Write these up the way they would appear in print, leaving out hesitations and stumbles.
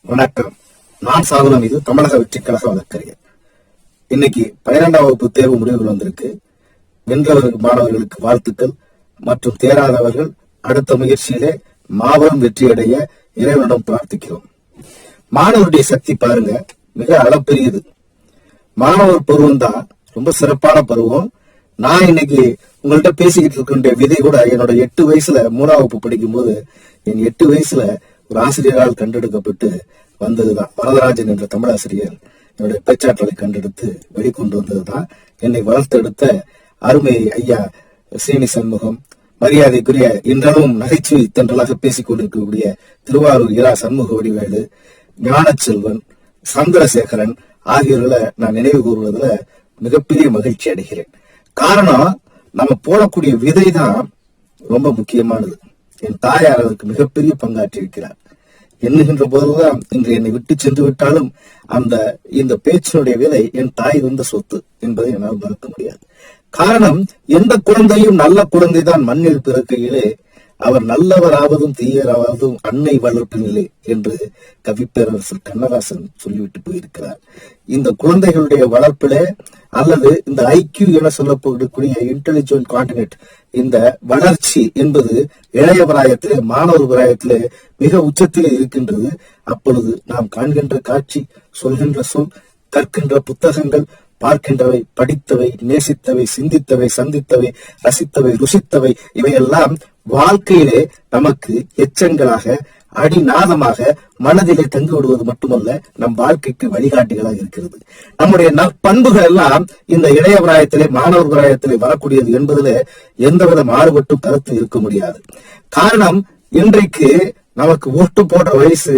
வணக்கம். நான் சாதனம். இது தமிழக வெற்றிக் கழக வழக்கறிஞர். இன்னைக்கு 12ஆம் வகுப்பு தேர்வு முடிவுகள் வந்திருக்கு. வென்றவர்கள் மாணவர்களுக்கு வாழ்த்துக்கள் மற்றும் தேராதவர்கள் அடுத்த முயற்சியிலே மாபெரும் வெற்றியடைய இறைவனிடம் பிரார்த்திக்கிறோம். மாணவருடைய சக்தி பாருங்க, மிக அளப்பெரியது. மாணவர் பருவம் தான் ரொம்ப சிறப்பான பருவம். நான் இன்னைக்கு உங்கள்கிட்ட பேசிக்கிட்டு இருக்கின்ற விதை கூட என்னோட 8 வயசுல 3ஆம் வகுப்பு படிக்கும் போது என் 8 வயசுல ஒரு ஆசிரியரால் கண்டெடுக்கப்பட்டு வந்ததுதான். வரதராஜன் என்ற தமிழாசிரியர் என்னுடைய பேச்சாற்றலை கண்டெடுத்து வெளிக்கொண்டு வந்ததுதான். என்னை வளர்த்தெடுத்த அருமை ஐயா ஸ்ரீனி சண்முகம், மரியாதைக்குரிய இன்றளவும் நகைச்சுவை தென்றலாக பேசிக் கொண்டிருக்கக்கூடிய திருவாரூர் இரா சண்முக வடிவேலு, ஞானச்செல்வன், சந்திரசேகரன் ஆகியோர்களை நான் நினைவு கூறுவதில் மிகப்பெரிய மகிழ்ச்சி அடைகிறேன். காரணம், நம்ம போடக்கூடிய விதை தான் ரொம்ப முக்கியமானது. என் தாயார் அதற்கு மிகப்பெரிய பங்காற்றி இருக்கிறார். எண்ணுகின்ற போதுதான் இன்று என்னை விட்டு சென்று விட்டாலும் இந்த பேச்சினுடைய விலை என் தாய் இருந்த சொத்து என்பதை என்னால் மறக்க முடியாது. காரணம், எந்த குழந்தையும் நல்ல குழந்தைதான் மண்ணில் பிறக்கையிலே அவர் நல்லவராவதும் தீயராவதும் அன்னை வளர்ப்பினிலே என்று கவிப்பேரரசர் கண்ணதாசன் சொல்லிவிட்டு போயிருக்கிறார். இந்த குழந்தைகளுடைய வளர்ப்பிலே அல்லது இந்த ஐக்கியூ என சொல்லப்படக்கூடிய இன்டெலிஜென்ட் கான்டினென்ட், இந்த வளர்ச்சி என்பது இளைய பிராயத்திலே மாணவர் பிராயத்திலே மிக உச்சத்திலே இருக்கின்றது. அப்பொழுது நாம் காண்கின்ற காட்சி, சொல்கின்ற சொல், கற்கின்ற புத்தகங்கள், பார்க்கின்றவை, படித்தவை, நேசித்தவை, சிந்தித்தவை, சந்தித்தவை, ரசித்தவை, ருசித்தவை, இவையெல்லாம் வாழ்க்கையிலே நமக்கு எச்சங்களாக அடிநாதமாக மனதிலே தங்கி விடுவது மட்டுமல்ல, நம் வாழ்க்கைக்கு வழிகாட்டிகளாக இருக்கிறது. நம்முடைய நற்பண்புகள் எல்லாம் இந்த இளைய பிராயத்திலே மாணவர் பிராயத்திலே வரக்கூடியது என்பதில எந்தவித மாறுபட்டும் கருத்து இருக்க முடியாது. காரணம், இன்றைக்கு நமக்கு ஓட்டு போடுற வயசு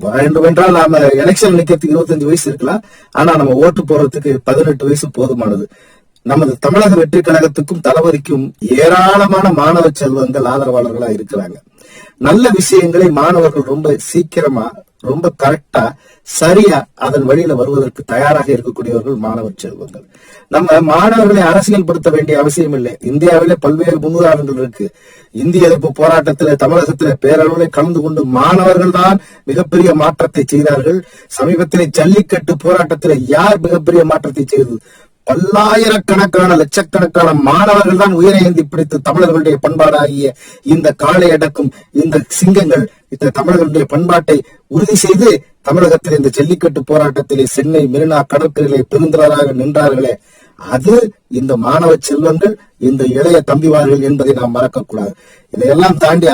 வேண்டுமென்றால் நாம எலெக்ஷன் நிக்கிறதுக்கு 25 வயசு இருக்கலாம். ஆனா நம்ம ஓட்டு போடுறதுக்கு 18 வயசு போதுமானது. நமது தமிழக வெற்றி கழகத்துக்கும் தளபதிக்கும் ஏராளமான மாணவ செல்வங்கள் ஆதரவாளர்களா இருக்கிறாங்க. நல்ல விஷயங்களை மாணவர்கள் ரொம்ப சீக்கிரமா, ரொம்ப கரெக்டா, சரியா அதன் வழியில வருவதற்கு தயாராக இருக்கக்கூடியவர்கள் மாணவர் செல்வங்கள். நம்ம மாணவர்களை அரசியல் படுத்த வேண்டிய அவசியம் இல்லை. இந்தியாவிலே பல்வேறு முன்னுதாரணங்கள் இருக்கு. இந்திய எதிர்ப்பு போராட்டத்திலே தமிழகத்திலே பேரளவிலே கலந்து கொண்டு மாணவர்கள் தான் மிகப்பெரிய மாற்றத்தை செய்தார்கள். சமீபத்திலே ஜல்லிக்கட்டு போராட்டத்திலே யார் மிகப்பெரிய மாற்றத்தை செய்தது? பல்லாயிரக்கணக்கான லட்சக்கணக்கான மாணவர்கள் தான் உயிரை ஏந்தி பிடித்து தமிழர்களுடைய பண்பாடாகிய இந்த காளை அடக்கும் இந்த சிங்கங்கள் இந்த தமிழர்களுடைய பண்பாட்டை உறுதி செய்து தமிழகத்தில் இந்த ஜல்லிக்கட்டு போராட்டத்திலே சென்னை மெரினா கடற்கரையிலே பெருந்திரராக நின்றார்களே, அது இந்த மாணவ செல்வங்கள், இந்த இளைய தம்பிவார்கள் என்பதை நாம் மறக்கக்கூடாது. இதையெல்லாம் தாண்டி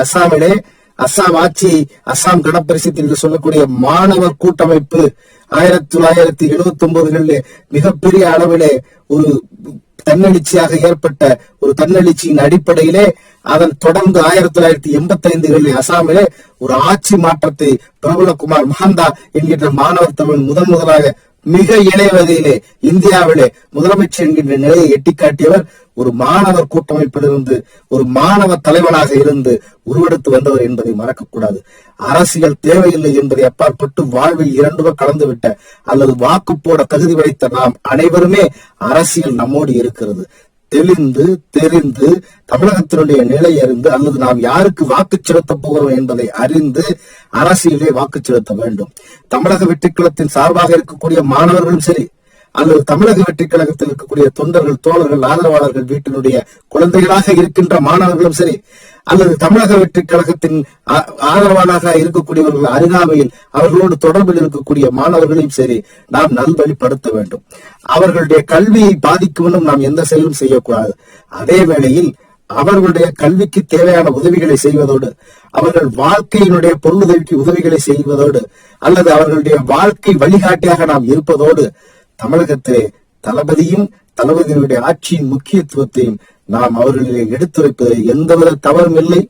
அஸ்ஸாம் ஆட்சி, அஸ்ஸாம் கணப்பரிசு என்று சொல்லக்கூடிய மாணவர் கூட்டமைப்பு 1979 மிகப்பெரிய அளவிலே ஒரு தன்னெழுச்சியாக ஏற்பட்ட ஒரு தன்னெழுச்சியின் அடிப்படையிலே அதன் தொடர்ந்து 1985 அசாமிலே ஒரு ஆட்சி மாற்றத்தை பிரபலகுமார் மஹந்தா என்கின்ற மாணவர் தமிழ் முதலாக மிக இளைய வயதிலே இந்தியாவிலே முதலமைச்சர் என்கின்ற நிலையை எட்டிக்காட்டியவர் ஒரு மாணவர் கூட்டமைப்பிலிருந்து ஒரு மாணவ தலைவனாக இருந்து உருவெடுத்து வந்தவர் என்பதை மறக்கக்கூடாது. அரசியல் தேவையில்லை என்பதை அப்பாற்பட்டு வாழ்வில் 2 கலந்துவிட்ட அல்லது வாக்கு போட தகுதி படைத்த நாம் அனைவருமே அரசியல் நம்மோடு இருக்கிறது. தெளிந்து தெரிந்து தமிழகத்தினுடைய நிலை அறிந்து அல்லது நாம் யாருக்கு வாக்கு செலுத்த போகிறோம் என்பதை அறிந்து அரசியலே வாக்கு செலுத்த வேண்டும். தமிழக வெற்றிக்கழகத்தின் சார்பாக இருக்கக்கூடிய மாணவர்களும் சரி, அல்லது தமிழக வெற்றி கழகத்தில் இருக்கக்கூடிய தொண்டர்கள், தோழர்கள், ஆதரவாளர்கள் வீட்டினுடைய குழந்தைகளாக இருக்கின்ற மாணவர்களும் சரி, அல்லது தமிழக வெற்றி கழகத்தின் ஆதரவாளராக இருக்கக்கூடியவர்கள் அருகாமையில் அவர்களோடு தொடர்பில் இருக்கக்கூடிய மாணவர்களையும் சரி நாம் நல்வழிப்படுத்த வேண்டும். அவர்களுடைய கல்வியை பாதிக்கும் நாம் எந்த செயலும் செய்யக்கூடாது. அதே வேளையில் அவர்களுடைய கல்விக்கு தேவையான உதவிகளை செய்வதோடு, அவர்கள் வாழ்க்கையினுடைய பொருளுதவிக்கு உதவிகளை செய்வதோடு, அல்லது அவர்களுடைய வாழ்க்கை வழிகாட்டியாக நாம் இருப்பதோடு தமிழகத்திலே தளபதியினுடைய ஆட்சியின் முக்கியத்துவத்தையும் நாம் அவர்களிலே எடுத்துரைப்பது எந்தவித தவறும் இல்லை.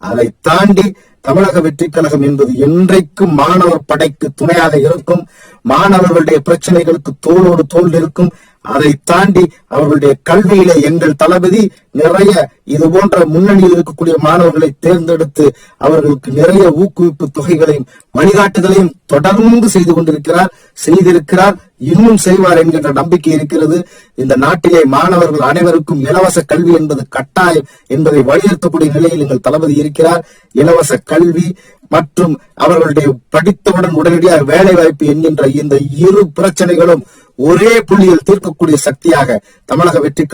அதை தாண்டி தமிழக வெற்றி கழகம் என்பது என்றைக்கும் மாணவர் படைக்கு துணையாக இருக்கும். மாணவர்களுடைய பிரச்சனைகளுக்கு தோளோடு தோல் இருக்கும். அதை தாண்டி அவர்களுடைய கல்வியில எங்கள் தளபதி நிறைய இது போன்ற முன்னணியில் இருக்கக்கூடிய மாணவர்களை தேர்ந்தெடுத்து அவர்களுக்கு நிறைய ஊக்குவிப்பு தொகைகளையும் வழிகாட்டுதலையும் தொடர்ந்து செய்திருக்கிறார், இன்னும் செய்வார் என்கின்ற நம்பிக்கை இருக்கிறது. இந்த நாட்டிலே மாணவர்கள் அனைவருக்கும் இலவச கல்வி என்பது கட்டாயம் என்பதை வலியுறுத்தக்கூடிய நிலையில் எங்கள் தளபதி இருக்கிறார். இலவச கல்வி மற்றும் அவர்களுடைய படித்தவுடன் உடனடியாக வேலை வாய்ப்பு என்கின்ற இந்த இரு பிரச்சனைகளும் ஒரே புள்ளியில் தீர்க்கக்கூடிய சக்தியாக தமிழக வெற்றிக்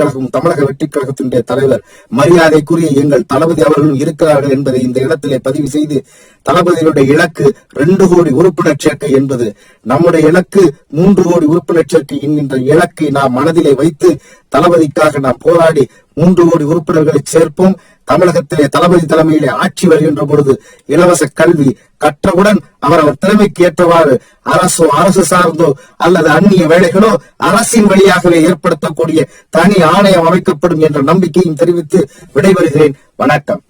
கழகத்தினுடைய தலைவர் மரியாதைக்குரிய எங்கள் தளபதி அவர்களும் இருக்கிறார்கள் என்பதை இந்த இடத்திலே பதிவு செய்து, தளபதியுடைய இலக்கு 2 கோடி உறுப்பினர் சேர்க்கை என்பது நம்முடைய இலக்கு 3 கோடி உறுப்பினர் சேர்க்கை என்கின்ற இலக்கை நாம் மனதிலே வைத்து தளபதிக்காக நாம் போராடி 3 கோடி உறுப்பினர்களை சேர்ப்போம். தமிழகத்திலே தளபதி தலைமையிலே ஆட்சி வருகின்ற பொழுது இலவச கல்வி கற்றவுடன் அவர் திறமைக்கு ஏற்றவாறு அரசு சார்ந்தோ அல்லது அந்நிய வேலைகளோ அரசின் வழியாகவே ஏற்படுத்தக்கூடிய தனி ஆணையம் அமைக்கப்படும் என்ற நம்பிக்கையும் தெரிவித்து விடைபெறுகிறேன். வணக்கம்.